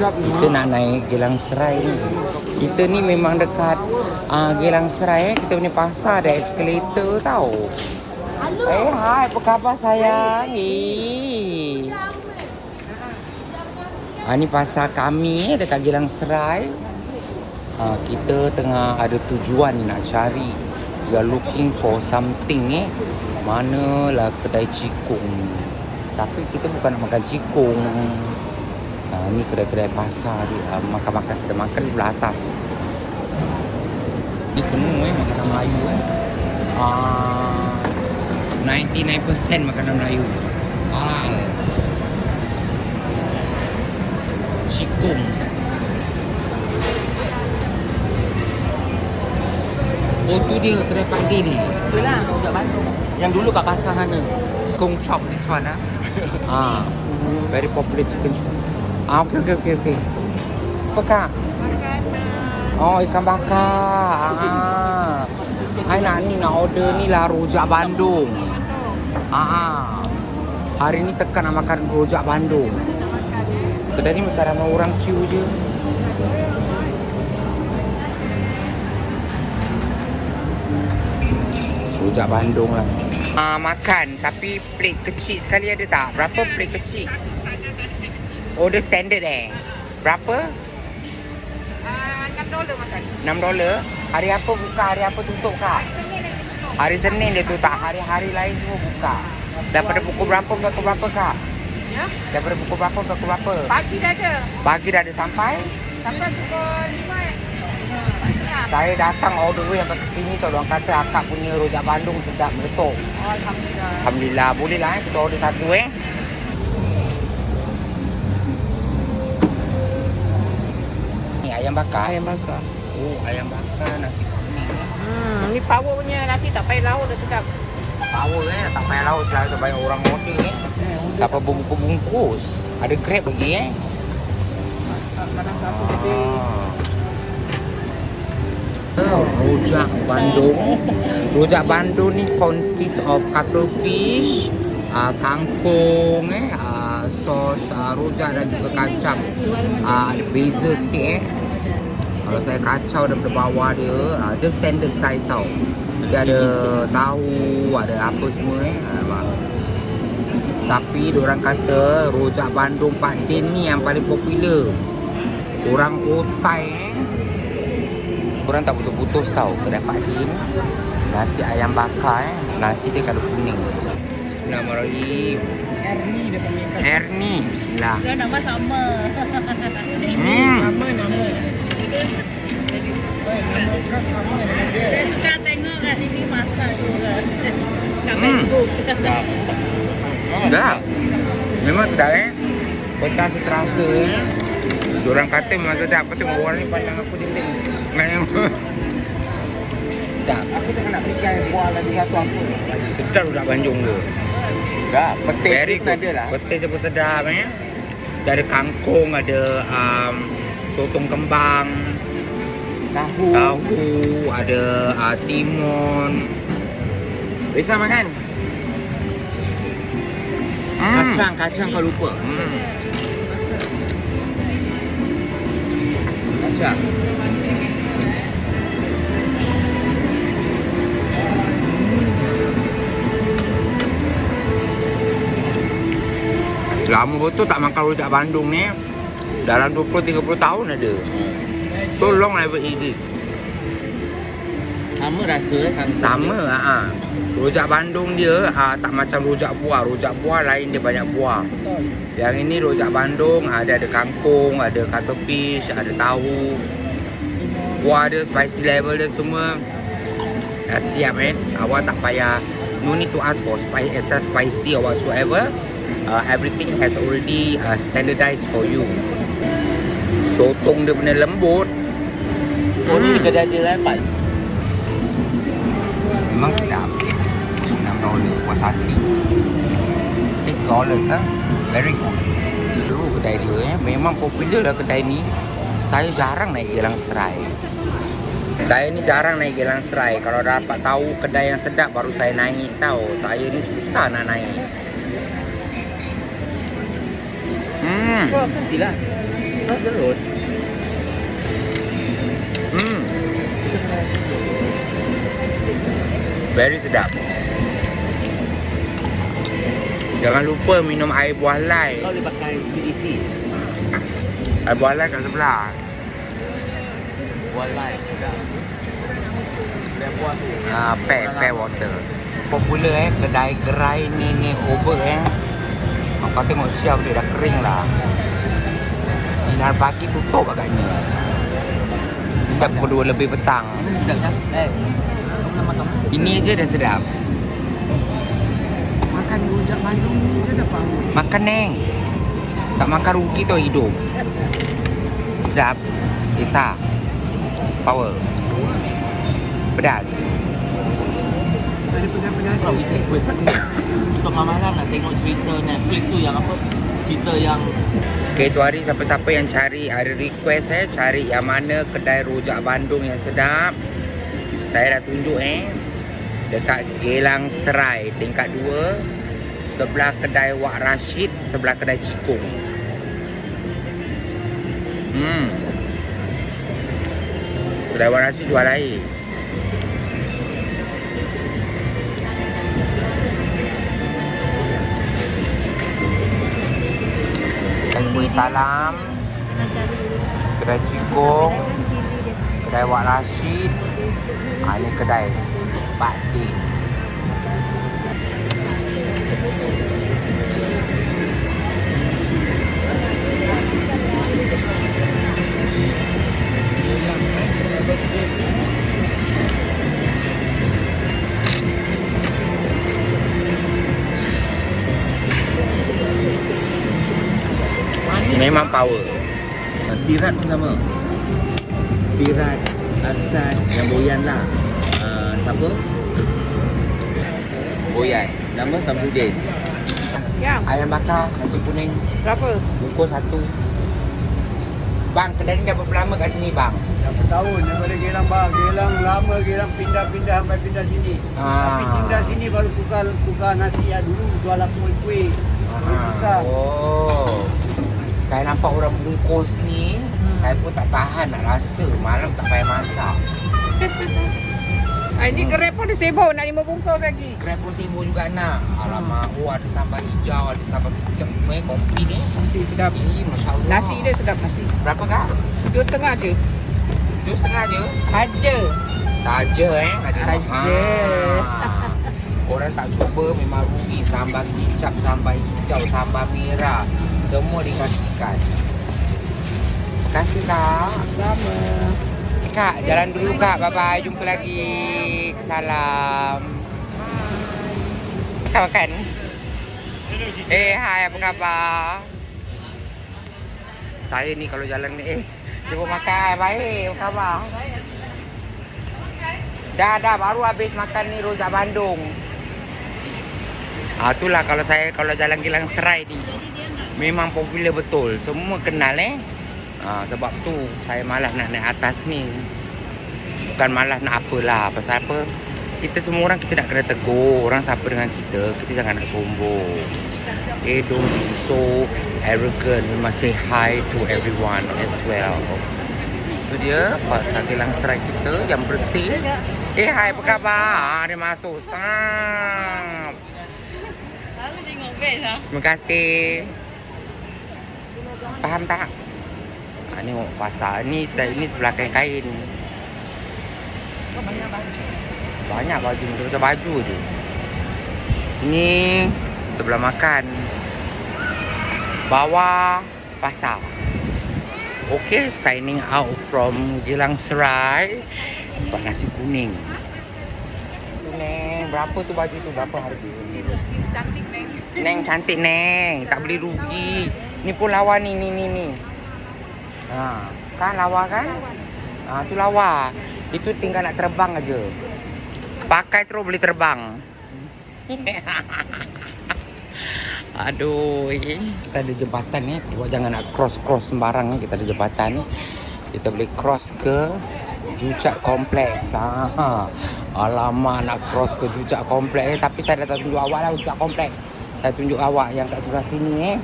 Kita nak naik Gelang Serai ni. Kita ni memang dekat Gelang Serai. Kita punya pasar ada eskalator tau. Hai, apa khabar sayang? Ni pasar kami dekat Gelang Serai. Kita tengah ada tujuan nak cari. We are looking for something Manalah kedai cikung. Tapi kita bukan nak makan cikung. Ni kedai-kedai pasar dia. Makan-makan kita makan di belah atas. Ni penuh makanan Melayu 99% makanan Melayu. Cikung. Oh tu dia kedai Pak D ni. Itulah, Rujak Bandung. Yang dulu kat pasar sana. Cikung shop this one very popular chicken shop. Okay. Apa kak? Oh, ikan bakar. Hai nak order ni lah rojak Bandung. Hari ni tekan nak makan rojak Bandung. Kedai ni macam ramai orang queue je. Rojak Bandung lah. Makan tapi plate kecil sekali ada tak? Berapa plate kecil? Order standard Berapa? $6 makan. $6. Hari apa buka, hari apa tutup kak? Hari Senin dia tutup. Hari-hari lain semua buka. Daripada pukul berapa kak? Ya? Daripada pukul berapa? Pagi dah ada. Pagi dah ada sampai Pukul 5. Saya datang all the way sampai ke sini tau. Diorang kata akak punya rojak Bandung sedap meletup. Alhamdulillah. Alhamdulillah. Boleh lah kita order satu Ni ayam bakar. Oh, ayam bakar nasi kuning. Ni power punya nasi tak payah lauk dah sedap. Power tak payah laut lah. Banyak orang order Tak apa bungkus. Ada grab lagi Kadang-kadang jadi Rojak Bandung. Rojak Bandung ni consist of cuttlefish, kangkung, sos rojak dan juga kacang. Ada beza sikit Kalau saya kacau daripada bawah dia standard size tau. Dia ada tahu, ada apa semua Tapi diorang kata rojak Bandung Pak Din ni yang paling popular. Orang Otai Orang tak putus-putus tau kedai Pak Din. Nasi ayam bakar Nasi dia kalau kuning. Bismillahirrahmanirrahim. Erni. Bismillah. dia nama sama. Sama nama. Saya suka tengok kat TV masak juga. Kat Facebook. Dah. Memang sedap Pedas terasa Diorang kata memang sedap. Apa tengok orang ni pandang aku dinding. Sedap. Aku tengah nak berikan buah lagi satu apa. Sedap rojak Bandung tu. Dah, petis Very tu good. ada lah. Petis dia pun sedap Dia ada kangkung, ada sotong kembang, Tahu. ada timun. Bisa makan? Kacang kau lupa. Kacang. Lama betul tak makan rojak Bandung ni. Dalam 20-30 tahun ada. So long never eat this. Sama rasa Sama Rojak Bandung dia tak macam rojak buah. Rojak buah lain dia banyak buah. Yang ini rojak Bandung dia ada kangkung, ada cuttlefish, ada tahu. Buah dia spicy level dia semua dah siap Awak tak payah no need to ask for excess spicy or whatsoever. Everything has already standardized for you. Sotong dia benar lembut. Ni kedai dia lepas. Memang sedap. $6 puas hati. $6 very good. Dulu kedai dia memang popular lah kedai ni. Saya jarang naik Gelang Serai. Saya ni jarang naik Gelang Serai. Kalau dapat tahu kedai yang sedap baru saya naik tau. Saya ni susah nak naik. Oh, sentilah. Across the road. Very sedap. Jangan lupa minum air buah lai. Kau boleh pakai CDC. Air buah lai kat sebelah. Buah lai. Sedap. Dan buah tu. Pear water. Popular kedai gerai ni over Kau tengok shelf dia dah kering lah. Sinar pagi tutup agaknya. Dah pukul 2 lebih petang. Sedap kan? Kamu nak makan apa? Ini je dah sedap. Makan rujak Bandung ni je dah faham. Makan neng. Tak makan rugi tau hidup. Sedap. Kisah. Power. Pedas. Ada pedas-pedas. Untuk malam nak tengok cerita Netflix tu yang apa? Cerita yang Okay, tu hari siapa-siapa yang cari, ada request cari yang mana kedai rujak Bandung yang sedap. Saya dah tunjuk dekat Geylang Serai tingkat 2, sebelah kedai Wak Rashid, sebelah kedai Cikung. Kedai Wak Rashid jual air. Kuih talam, kedai Cikung, kedai Wak Rashid. Ini kedai Pak Din. Memang power. Sirat pun sama. Sirat, Arsad, yang Boyan lah. Siapa? Boyan. Nama Samsudin. Yang Ayam bakar, nasi kuning, berapa? bungkus 1. Bang, kedai ni dah berapa lama kat sini bang? Dah bertahun daripada Geylang bang. Geylang lama, Geylang pindah-pindah sampai pindah sini. Tapi singgah sini baru tukar nasi ya. Dulu jual kuih-kuih. Kuih besar. Oh. Saya nampak orang bungkus ni, saya pun tak tahan nak rasa. Malam tak payah masak. Ini Grab pun dia sibuk nak 5 bungkus lagi. Grab pun sibuk juga nak. Alamak, ada sambal hijau, ada sambal kicap. Kopi ni. Nasi sedap. Masya Allah. Nasi dia sedap nasi. Berapa kak? RM7.5 je. RM7.5 je? Aja. Saja Ada. Aja. Orang tak cuba memang rugi. Sambal kicap, sambal hijau, sambal merah. Semua dikasihkan. Terima kasih kak. Sama. Kak, jalan dulu kak. Bye-bye. Jumpa lagi. Salam. Kak makan? Hai, apa khabar? Saya ni kalau jalan ni, jumpa makan. Baik, apa khabar? Dah, baru habis makan ni rujak Bandung. Itulah kalau saya jalan Geylang Serai ni. Memang popular betul. Semua kenal sebab tu saya malas nak naik atas ni. Bukan malas nak apalah. Pasal apa? Kita semua orang kita nak kena tegur. Orang siapa dengan kita, kita jangan nak sombong. Don't be so arrogant. We must say hi to everyone as well. Itu dia pasal Geylang Serai kita yang bersih. Hai, apa khabar? Dia masuk. Sap. Lalu tengok best lah. Terima kasih. Faham tak? Ni pasar ni sebelah kain-kain. Banyak baju, macam baju je. Ni sebelah makan. Bawah pasar. Okay, signing out from Geylang Serai. Buat nasi kuning. Neng, berapa tu baju tu? Berapa harga? Cantik Neng. Neng cantik Neng, tak boleh rugi. Ni pun lawa ni. Kan lawa kan? Tu lawa. Itu tinggal nak terbang aja. Pakai terus boleh terbang. Aduh, kita ada jembatan ni. Jangan nak cross sembarang ni. Kita ada jembatan ni. Kita boleh cross ke Jucak Kompleks. Alamak, nak cross ke Jucak Kompleks ni. Tapi saya dah tak tunjuk awak lah Jucak Kompleks. Saya tunjuk awak yang kat sebelah sini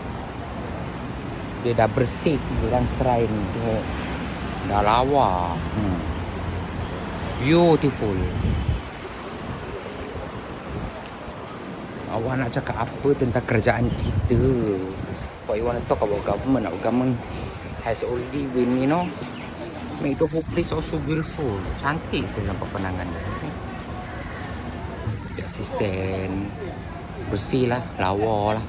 Dia dah bersih dalam serai ni. Tengok. Dah lawa. Beautiful. Awak nak cakap apa tentang kerajaan kita? What you want to talk about government? Our government has already been, you know, make the whole place also beautiful. Cantik tu nampak pandangan dia. Asisten. Bersih lah, lawa lah.